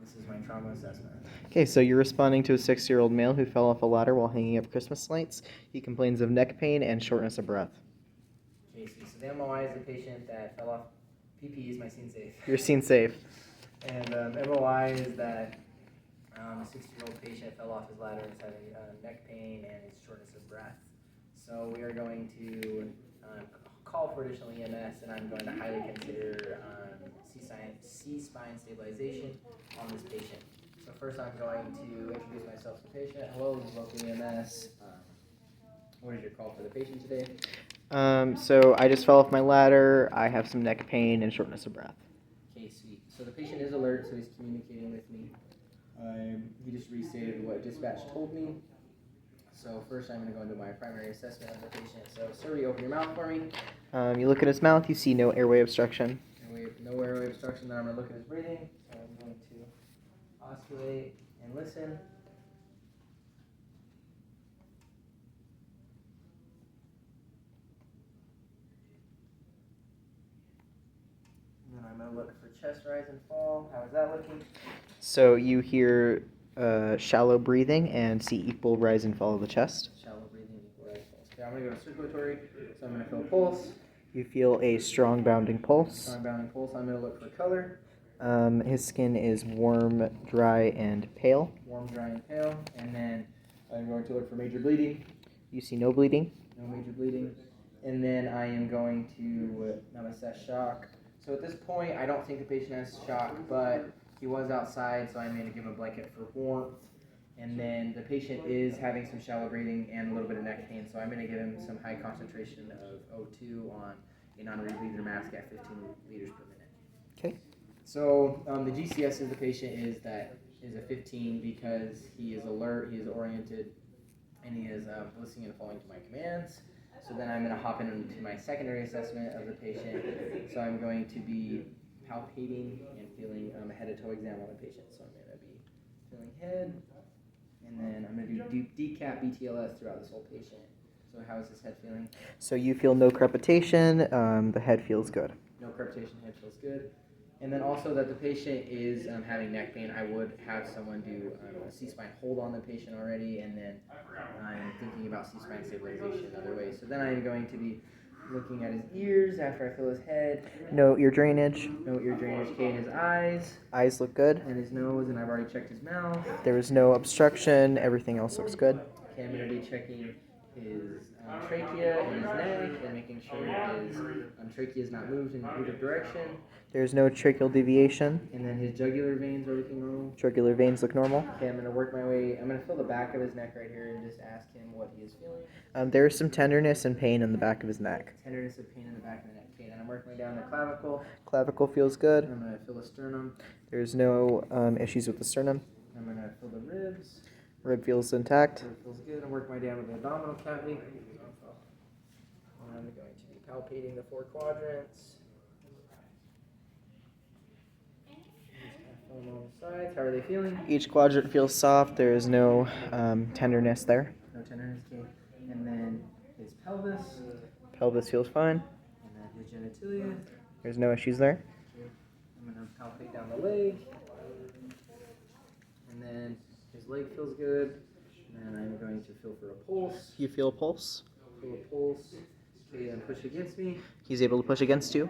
This is my trauma assessment. Okay, so you're responding to a 6-year-old male who fell off a ladder while hanging up Christmas lights. He complains of neck pain and shortness of breath. JC. So the MOI is the patient that fell off. PP is my scene safe. You're seen safe. And MOI is that a 60-year-old patient fell off his ladder and is having neck pain and shortness of breath. So we are going to call for additional EMS, and I'm going to highly consider C-spine stabilization on this patient. So first I'm going to introduce myself to the patient. Hello, this is local EMS. What is your call for the patient today? So I just fell off my ladder. I have some neck pain and shortness of breath. Okay, sweet. So the patient is alert, so he's communicating with me. He just restated what dispatch told me. So first I'm going to go into my primary assessment of the patient. So sir, you open your mouth for me. You look at his mouth, you see no airway obstruction. No airway obstruction. Then I'm going to look at his breathing. So I'm going to osculate and listen. And then I'm going to look for chest rise and fall. How is that looking? So you hear shallow breathing and see equal rise and fall of the chest. Shallow breathing, equal rise and fall. Okay, I'm going to go to circulatory. So I'm going to feel pulse. You feel a strong bounding pulse. Strong bounding pulse. I'm going to look for color. His skin is warm, dry, and pale. Warm, dry, and pale. And then I'm going to look for major bleeding. You see no bleeding. No major bleeding. And then I am going to now assess shock. So at this point, I don't think the patient has shock, but he was outside, so I'm going to give him a blanket for warmth. And then the patient is having some shallow breathing and a little bit of neck pain, so I'm going to give him some high concentration of O2 on a non-rebreather mask at 15 liters per minute. Okay. So the GCS of the patient is a 15 because he is alert, he is oriented, and he is listening and following to my commands. So then I'm going to hop into my secondary assessment of the patient. So I'm going to be palpating and feeling a head-to-toe exam on the patient. So I'm going to be feeling head, and then I'm going to do decap BTLS throughout this whole patient. So how is his head feeling? So you feel no crepitation. The head feels good. No crepitation, head feels good. And then also that the patient is having neck pain, I would have someone do a C-spine hold on the patient already, and then I'm thinking about C-spine stabilization another way. So then I'm going to be looking at his ears after I feel his head. No ear drainage. No ear drainage. Okay, and his eyes. Eyes look good. And his nose, and I've already checked his mouth. There is no obstruction. Everything else looks good. Okay, I'm going to be checking his trachea and his neck and making sure his trachea is not moved in either direction. There's no tracheal deviation. And then his jugular veins are looking normal. Jugular veins look normal. Okay, I'm going to work my way. I'm going to feel the back of his neck right here and just ask him what he is feeling. There is some tenderness and pain in the back of his neck. Tenderness and pain in the back of the neck. Okay, and I'm working my way down the clavicle. Clavicle feels good. I'm going to feel the sternum. There's no issues with the sternum. I'm going to feel the ribs. Rib feels intact. Rib feels good. I'm working my way down to the abdominal cavity. I'm going to be palpating the 4 quadrants. On the sides. How are they feeling? Each quadrant feels soft. There is no tenderness there. No tenderness, okay. And then his pelvis. Pelvis feels fine. And then his genitalia. There's no issues there. Okay. I'm going to palpate down the leg. And then his leg feels good. And I'm going to feel for a pulse. You feel a pulse? Feel a pulse. Okay, and push against me. He's able to push against you.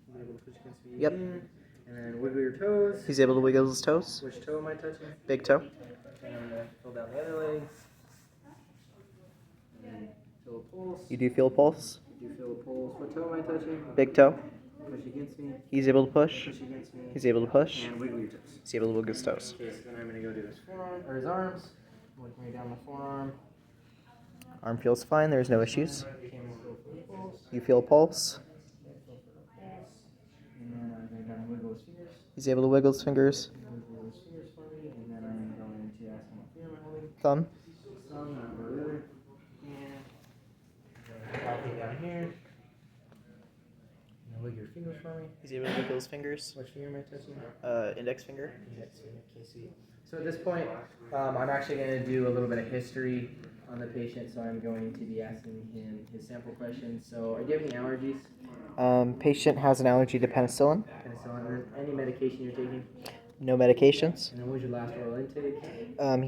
He's able to push against me Yep. again. And then wiggle your toes. He's able to wiggle his toes. Which toe am I touching? Big toe. And I'm going to feel down the other leg. And then feel a pulse. You do feel a pulse. You feel a pulse. What toe am I touching? Big toe. Push against me. He's able to push. Push against me. He's able to push. And wiggle your toes. He's able to wiggle his toes. Okay, so then I'm going to go do his forearm, or his arms. Work my way down the forearm. Arm feels fine. There's no issues. Okay, I'm going to feel for a pulse. You feel a pulse. And then I'm going to wiggle his fingers. He's able to wiggle his fingers. Wiggle his fingers for me. And then I'm going to ask him what finger am I holding. Thumb. Thumb, and I'll go the other. And palpate down here. Now wiggle your fingers for me. He's able to wiggle his fingers. Which finger am I touching? Index finger. Index finger. Okay, sweet. So at this point, I'm actually going to do a little bit of history on the patient, so I'm going to be asking him his sample questions. So, do you have any allergies? Patient has an allergy to penicillin. Penicillin, any medication you're taking? No medications. And then what was your last oral intake?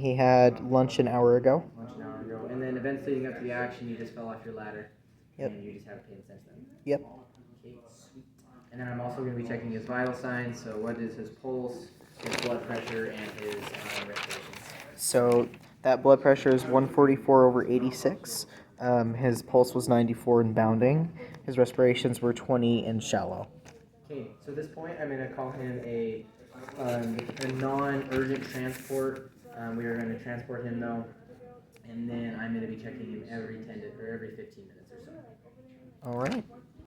He had lunch an hour ago. Lunch an hour ago. And then events leading up to the action, you just fell off your ladder. Yep. And you just have pain since then. Yep. Okay, sweet. And then I'm also going to be checking his vital signs. So what is his pulse, his blood pressure, and his respirations? So that blood pressure is 144/86. His pulse was 94 and bounding. His respirations were 20 and shallow. Okay, so at this point, I'm going to call him a non-urgent transport. We are going to transport him though, and then I'm going to be checking him every 15 minutes or so. All right.